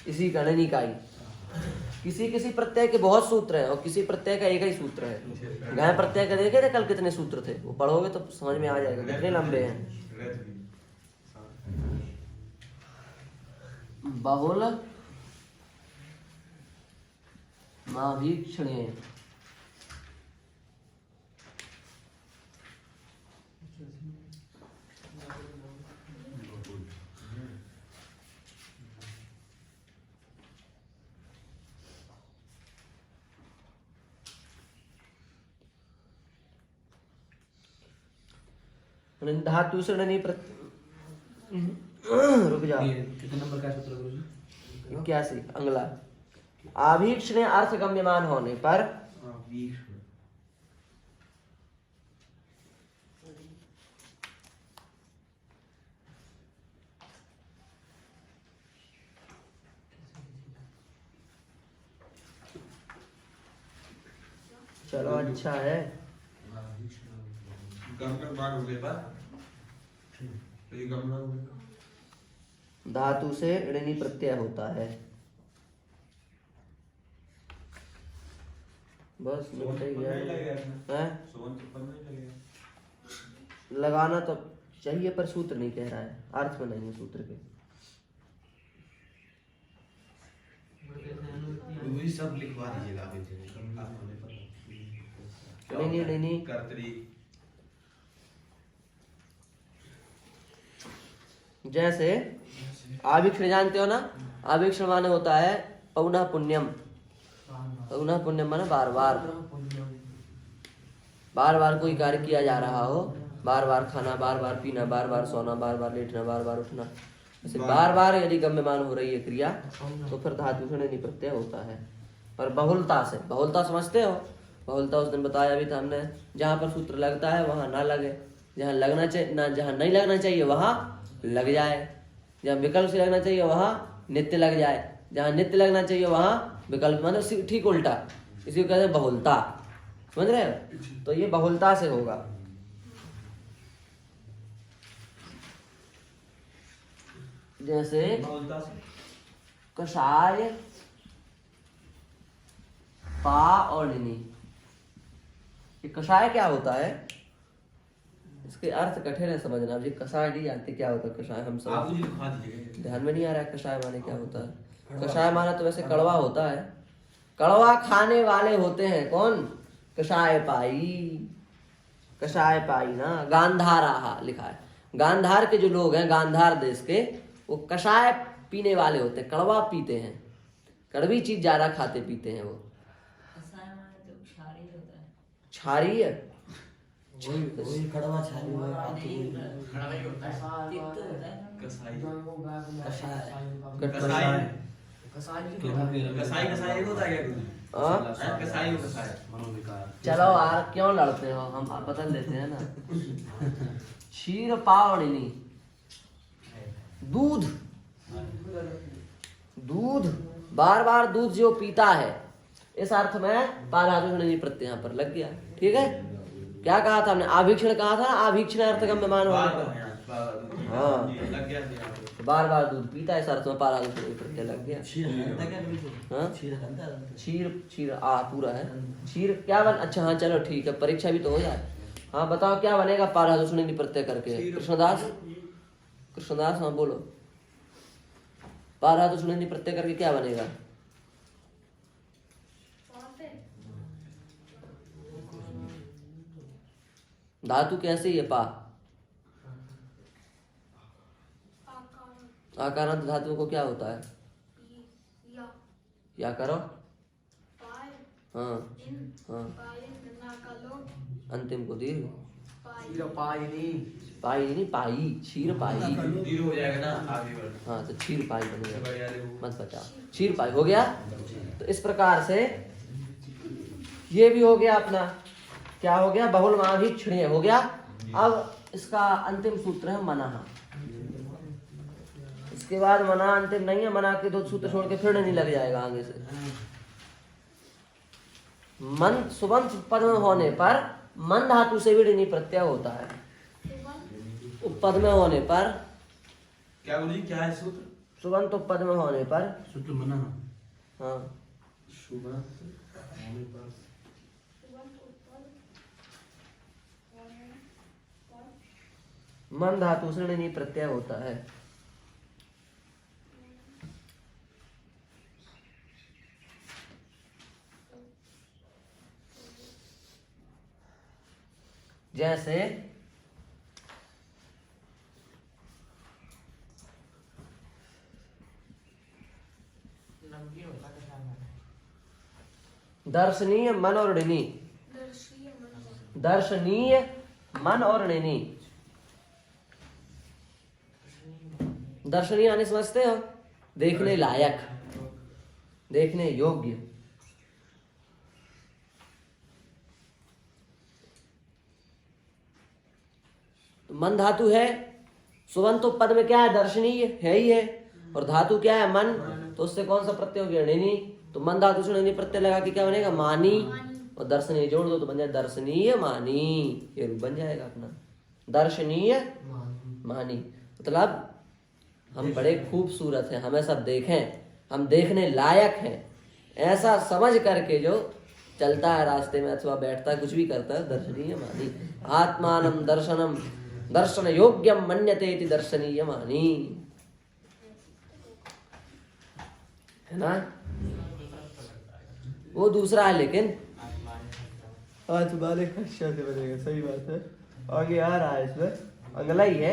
इसी का नैनी का ही। किसी किसी प्रत्यय के बहुत सूत्र हैं और किसी प्रत्यय का एक ही सूत्र है। गाय प्रत्यय का देखे थे कल कितने सूत्र थे, वो पढ़ोगे तो समझ में आ जाएगा कितने लंबे हैं। बहुल माभीक्षणे, धातु से णी प्रत्यय। रुक जा, ये कितने नंबर का सूत्र गुरुजी? 81 अगला। आभीक्षणे अर्थ गम्यमान होने पर चलो अच्छा है। धातु से ऋणी प्रत्यय होता है। बस निपट ही गया है। लगाना तो चाहिए पर सूत्र नहीं कह रहा है, अर्थ में नहीं है सूत्र के। सब लिखवा दीजिएगा नहीं जैसे आभिक्षण जानते हो ना, आभिक्षण माने होता है पौना पुण्यम। पौना पुण्यम माने बार बार कोई कार्य किया जा रहा हो, बार बार खाना, बार बार पीना, बार बार सोना, बार बार लेटना, बार बार उठना, ऐसे बार बार यदि गम्यमान हो रही है क्रिया तो फिर धातु से णी प्रत्यय होता है। और बहुलता से, बहुलता समझते हो? बहुलता उस दिन बताया भी था हमने, जहाँ पर सूत्र लगता है वहां ना लगे, जहाँ लगना चाहिए ना, जहाँ नहीं लगना चाहिए वहां लग जाए, जहाँ विकल्प से लगना चाहिए वहां नित्य लग जाए, जहाँ नित्य लगना चाहिए वहां विकल्प, मतलब ठीक उल्टा। इसी को कहते हैं बहुलता, समझ रहे हो? तो ये बहुलता से होगा। जैसे कषाय, पा और नी। ये कषाय क्या होता है? इसके अर्थ कठिन है समझना। अब ये कषाय नहीं जानते क्या होता है कषाय, हम सब ध्यान में नहीं आ रहा है कषाय माने क्या होता है। कषाय माना तो वैसे कड़वा होता है, कड़वा खाने वाले होते हैं कौन? कषाय पाई, कषाय पाई ना, गांधारा लिखा है, गांधार के जो लोग हैं, गांधार देश के, वो कषाय पीने वाले होते हैं, कड़वा पीते हैं, कड़वी चीज ज्यादा खाते पीते हैं वो। क्षारीय वही कड़वा छाली हुआ कसाई कसाई कसाई होता है क्या कुछ? हाँ? कसाई हो कसाई। मनोविकार। चलो यार क्यों लड़ते हो, हम बदल देते हैं ना। क्षीर पावनी, दूध, दूध बार बार दूध जो पीता है, इस अर्थ में पाराधुषण प्रत्यय यहाँ पर लग गया। ठीक है, क्या कहा था हमने, आभीक्षण कहा था, आभीक्षण अर्थ गम्यमान होने पर। हाँ, लग गया था। बार बार दूध पीता है, इस अर्थ में पाराधुषण प्रत्यय लग गया। क्षीर खाता क्या कभी तो? हाँ? क्षीर खाता है? क्षीर, क्षीर आ पूरा है। क्षीर क्या बन, अच्छा हाँ चलो ठीक है, परीक्षा भी तो हो जाए। हाँ बताओ क्या बनेगा पाराधुषण प्रत्यय करके? कृष्णदास, कृष्णदास हाँ बोलो, पाराधुषण प्रत्यय करके क्या बनेगा? धातु कैसी है? पा आकारांत धातुओं को क्या होता है? या करो। हाँ हाँ, अंतिम को दीर्घ। पाई नहीं, पाई, क्षीर पाई। दीर्घ हो जाएगा ना आगे बढ़। हाँ तो क्षीर पाई बनेगा, मत बचा, क्षीर पाई हो गया। तो इस प्रकार से ये भी हो गया अपना, क्या हो गया, बहुलमाभीक्षणीय हो गया। अब इसका अंतिम सूत्र है मना। इसके बाद मना अंतिम नहीं है, मना के दो सूत्र छोड़ के फिर नहीं लग जाएगा आगे से। मन सुबंत पद में होने पर मन धातु से भी ऋणी प्रत्यय होता है। उपपद में होने पर, क्या बोली, क्या है सूत्र? सुबंत उपपद में होने पर, सूत्र मना। हाँ शुभ होने पर मन धातु से ऋणी प्रत्यय होता है। जैसे दर्शनीय मन और ऋणी, दर्शनीय मन और ऋणी। दर्शनीय आने समझते हो, देखने लायक, देखने योग्य। तो मन धातु है, सुबंत तो पद में क्या है, दर्शनीय है ही है, और धातु क्या है, मन, तो उससे कौन सा प्रत्यय हो गया, ऋणी। तो मन धातु से ऋणी प्रत्यय लगा के क्या बनेगा, मानी, और दर्शनीय जोड़ दो तो बन जाए दर्शनीय मानी, ये रूप बन जाएगा अपना, दर्शनीय मानी। मतलब हम बड़े खूबसूरत हैं, हमें सब देखें, हम देखने लायक हैं, ऐसा समझ करके जो चलता है रास्ते में अथवा बैठता है, कुछ भी करता है, दर्शनीय मानी। आत्मानम दर्शनम दर्शन योग्यम मन्यते इति दर्शनीय मानी, है ना। वो दूसरा है, लेकिन आत्माने खश्या से बनेगा, सही बात है। आगे आ रहा है, इसमें अगला ही है,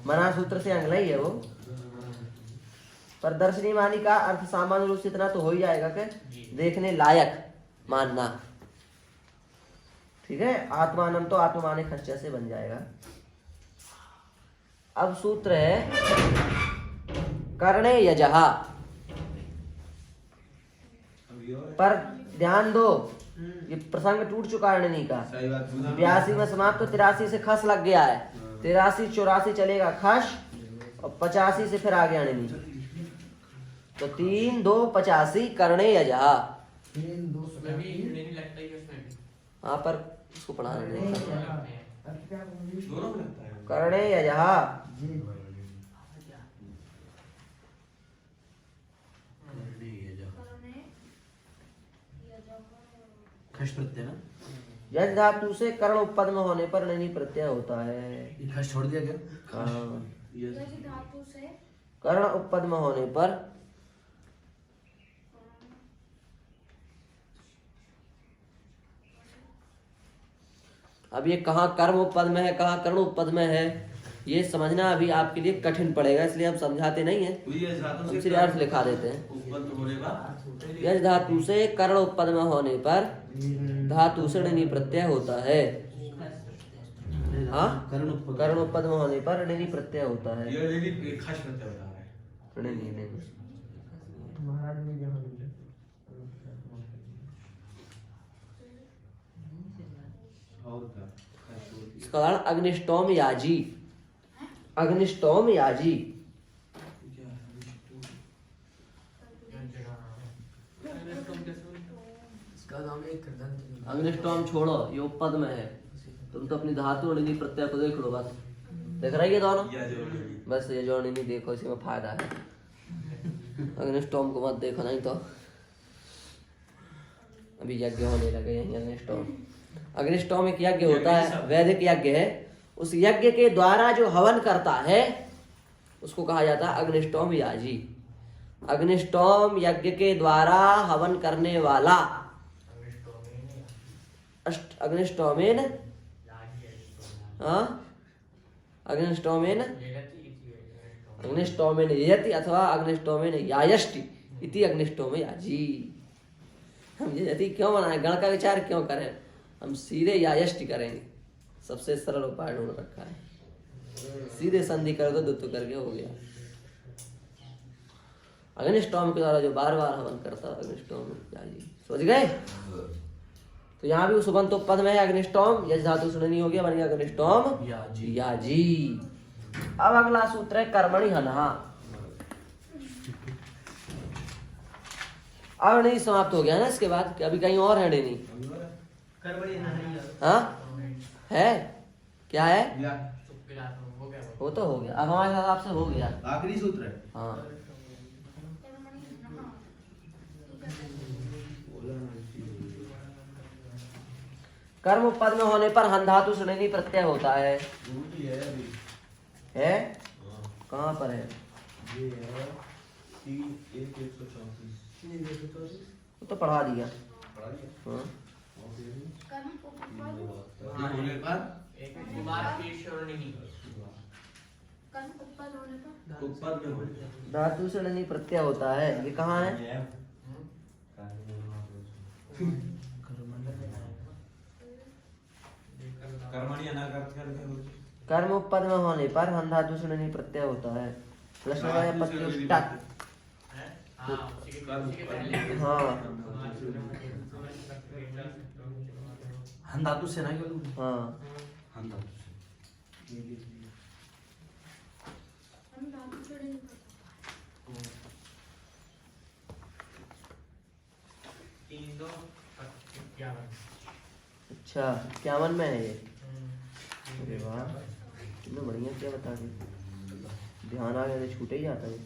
मना सूत्र से अगला ही है वो। पर दर्शनीय मानी का अर्थ सामान्य रूप से इतना तो हो ही जाएगा कि देखने लायक मानना, ठीक है। आत्मानम तो आत्माने खच्चा से बन जाएगा। अब सूत्र है करणे यजहा, पर ध्यान दो, ये प्रसंग टूट चुका है ऋणी का। 82 में समाप्त, 83 से खस लग गया है, 83 84 चलेगा खस, और 85 से फिर आ गया ऋणी, तो 3 2 85 करणे यजहा। हाँ पर उसको पढ़ाने नहीं, दोनों में लगता है। करणे यजहा, खश प्रत्यय ना, यज धातु से कर्ण उपपद में होने पर ऋणी प्रत्यय होता है। ये खश छोड़ दिया क्या? हाँ, धातु से कर्ण उपपद में होने पर अब ये कहाँ कर्म उपपद में है, कहाँ कर्ण उपपद में है, ये समझना अभी आपके लिए कठिन पड़ेगा, इसलिए हम समझाते नहीं है, वही यश धातु हम से सिर्फ अर्थ लिखा देते हैं। उत्पन्न होने पर यश धातु से कर्ण उत्पन्न होने पर धातु से ऋणी प्रत्यय होता है। हाँ, कर्ण उत्पन्न होने पर ऋणी प्रत्यय होता है। ये लेनी खास प्रत्यय बता रहा है। ऋणी नहीं। और क्या? इसका उदाहरण अग्निष्टोम याजी। अग्निष्टोम याजी। अग्निष्टोम छोड़ो, ये उपपद में है। तुम तो अपनी धातु और ऋणी प्रत्यय को देख लो बस। देख रही है दोनों? या जो लेनी। बस ये जो ऋणी देखो, इसी में फायदा है। अग्निष्टोम को मत देखो, नहीं तो अभी यज्ञ होने लगे यहीं। अग्निष्टोम, अग्निष्टोम एक यज्ञ होता है, वैदिक यज्ञ है। उस यज्ञ के द्वारा जो हवन करता है उसको कहा जाता है अग्निष्टोम याजी। अग्निष्टोम यज्ञ के द्वारा हवन करने वाला अग्निष्टोमेन, हाँ, अग्निष्टोमेन अग्निष्टोमेन यति अथवा अग्निष्टोमेन यायष्टि इति अग्निष्टोम याजी। हम ये यति क्यों बनाए, गण का विचार क्यों करें, हम सीधे यायष्टि करेंगे। सबसे सरल उपाय ढूंढ रखा है, सीधे संधि कर दो, दुत्व करके हो गया। अग्निष्टोम के द्वारा जो बार बार हवन करता है अग्निष्टोम याजी। समझ गए? तो यहाँ भी सुबंत पद में है अग्निष्टोम, यश धातु से नहीं हो गया, बन गया अग्निष्टोम याजी। अब अगला सूत्र है कर्मणि हनहा। अब नहीं समाप्त हो गया ना इसके बाद, कि अभी कहीं और है नहीं? हाँ है, क्या है? वो तो हो गया, अब हमारे हिसाब से हो गया, आखिरी सूत्र है। हाँ। कर्म पद में होने पर हन धातु से ऋणी प्रत्यय होता है। है? कहाँ पर है? ये है 3:1:134। वो तो पढ़ा दिया। हाँ। होने पर उत्पन्न में होने पर धातु से ऋणी प्रत्यय होता है। ये कहाँ है? कर्मणि अनागत करके कर्म पद में होने पर हन धातु से ऋणी प्रत्यय होता है। प्रश्न है प्रतिष्ठा। हाँ हन धातु से ना केवल, हाँ, हन धातु से। अच्छा, 51 में है ये। अरे वाह, कितना बढ़िया, क्या बता दी, ध्यान आ गया तो छूटे ही जाता है।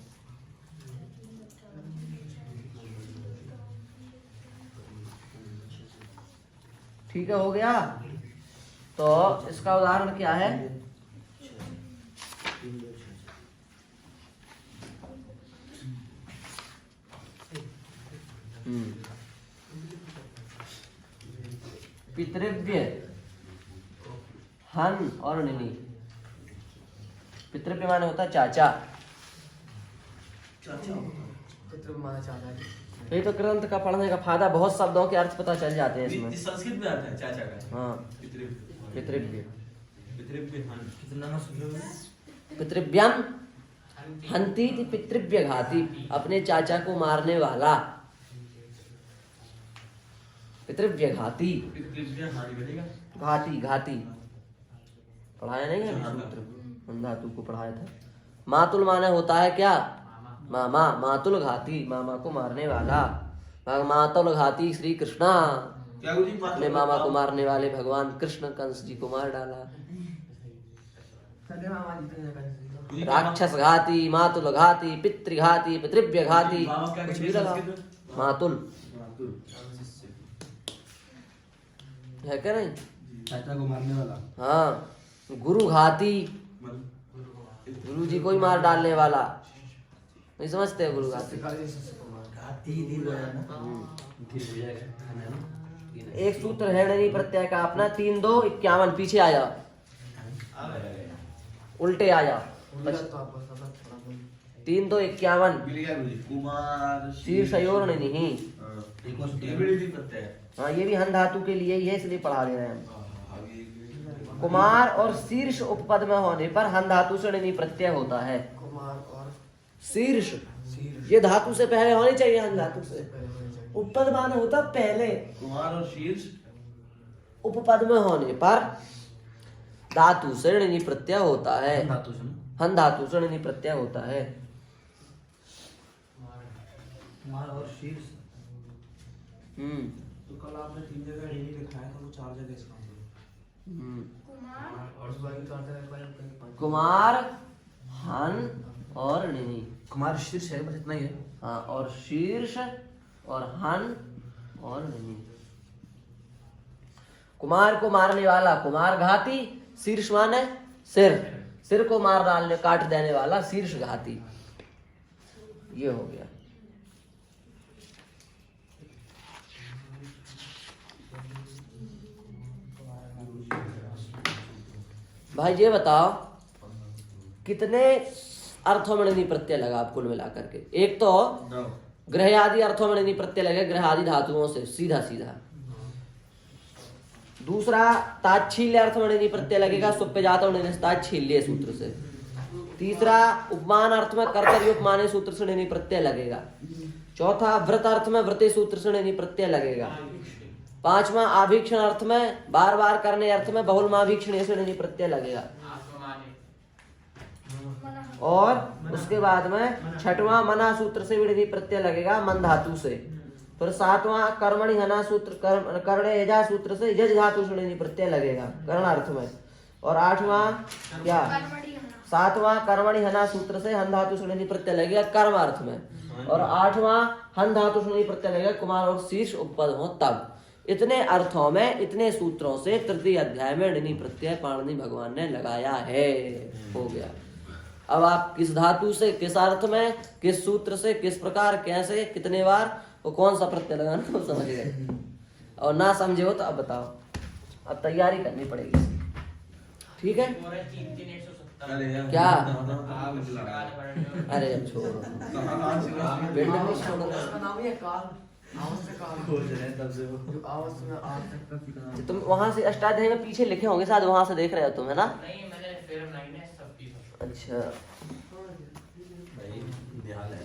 ठीक है, हो गया। तो इसका उदाहरण क्या है? पितृव्य, हन और ऋणी। पितृव्य माने होता है चाचा। ये तो ग्रंथ का पढ़ने का फायदा, बहुत शब्दों के अर्थ पता चल जाते हैं इसमें। संस्कृत में आता है चाचा का। हाँ, पितृव्य। पितृव्य। कितना ना सुन लो। पितृव्यम हंती पितृव्य घाती, अपने चाचा को मारने वाला। पितृव्य घाती, पितृव्य हानि बनेगा। घाती, घाती पढ़ाया नहीं है सूत्र, धातु को पढ़ाया था। मातुल माने होता है क्या? मामा। मातुल घाती, मामा को मारने वाला। मातुल घाती श्री कृष्णा, अपने मामा को मारने वाले भगवान कृष्ण कंस जी को मार डाला। राक्षस घाती, मातुल घाती, पितृघाती, पितृव्य घाती, कुछ भी लगा। मातुल है क्या नहीं? चाचा को मारने वाला। हाँ, गुरु घाती, गुरु जी को ही मार डालने वाला। नहीं समझते गुरु घाती? एक सूत्र है ऋणी प्रत्यय का अपना, 3 2 51, पीछे आया। उल्टे आ जा। 3 2 51। मिल गया गुरुजी। कुमार शीर्षयोर नहीं। एक और ये भी नहीं प्रत्यय है। हाँ ये भी हन धातु के लिए ही है, इसलिए पढ़ा दे रहे हैं हम। आगे कुमार और शीर्ष उपपद में होने पर हन धातु से नहीं प्रत्यय होता है। कुमार और शीर्ष ये धातु से पहले होनी चाहिए, हन धातु से। उपपद माने होता पहले, कुमार और शीर्ष उपपद में होने पर धातु से ऋणी प्रत्यय होता है। धातु से हन धातु से ऋणी प्रत्यय होता है। कुमार और शीर्ष। तो कल आपने 3 जगह ऋणी लिखा है, तो वो 4 जगह इसका कुमार, हन और ऋणी। कुमार शीर्ष है, बस इतना ही है। हाँ, और शीर्ष और हन और ऋणी। कुमार को मारने वाला कुमार घाती, शीर्ष माने सिर, सिर को मार डालने काट देने वाला शीर्ष घाती। ये हो गया। भाई ये बताओ कितने अर्थों में ऋणी प्रत्यय लगा आप कुल मिलाकर के? एक तो ग्रह आदि अर्थों में ऋणी प्रत्यय लगे, ग्रह आदि धातुओं से सीधा सीधा। दूसरा ताच्छील्य अर्थ में ऋणी प्रत्यय लगेगा, सुप्यजात ताच्छील्य सूत्र से। तीसरा उपमान अर्थ में कर्तव्य उपमाने सूत्र से ऋणी प्रत्यय लगेगा। चौथा व्रत अर्थ में व्रते सूत्र से ऋणी प्रत्यय लगेगा। पांचवा आभीक्षण अर्थ में बार बार करने अर्थ में बहुलमाभीक्षण से ऋणी प्रत्यय लगेगा। और उसके बाद में छठवां मना सूत्र से भी ऋणी प्रत्यय लगेगा, मन धातु से। फिर सातवां कर्मणि हना सूत्र कर्णे यजा सूत्र से यज धातु से ऋणी प्रत्यय लगेगा करणार्थ में। और आठवां क्या, सातवां कर्मणि हना सूत्र से हन धातु से ऋणी प्रत्यय लगेगा कर्म अर्थ में। और आठवां हन धातु से ऋणी प्रत्यय लगेगा कुमार और शीर्ष उपपद हो तब। इतने अर्थों में इतने सूत्रों से तृतीय अध्याय में ऋणी प्रत्यय पाणिनि भगवान ने लगाया है। हो गया। अब आप किस धातु से, किस अर्थ में, किस सूत्र से, किस प्रकार, कैसे, कितने बार, वो कौन सा प्रत्यय लगाना वो समझ गए। और ना समझे हो तो अब बताओ, अब तैयारी करनी पड़ेगी इसकी। ठीक है क्या? अरे अब छोड़ो, तुम वहां से अष्टाध्यायी में पीछे लिखे होंगे शायद, वहां से देख रहे हो तुम, है ना? अच्छा भाई, ध्यान है।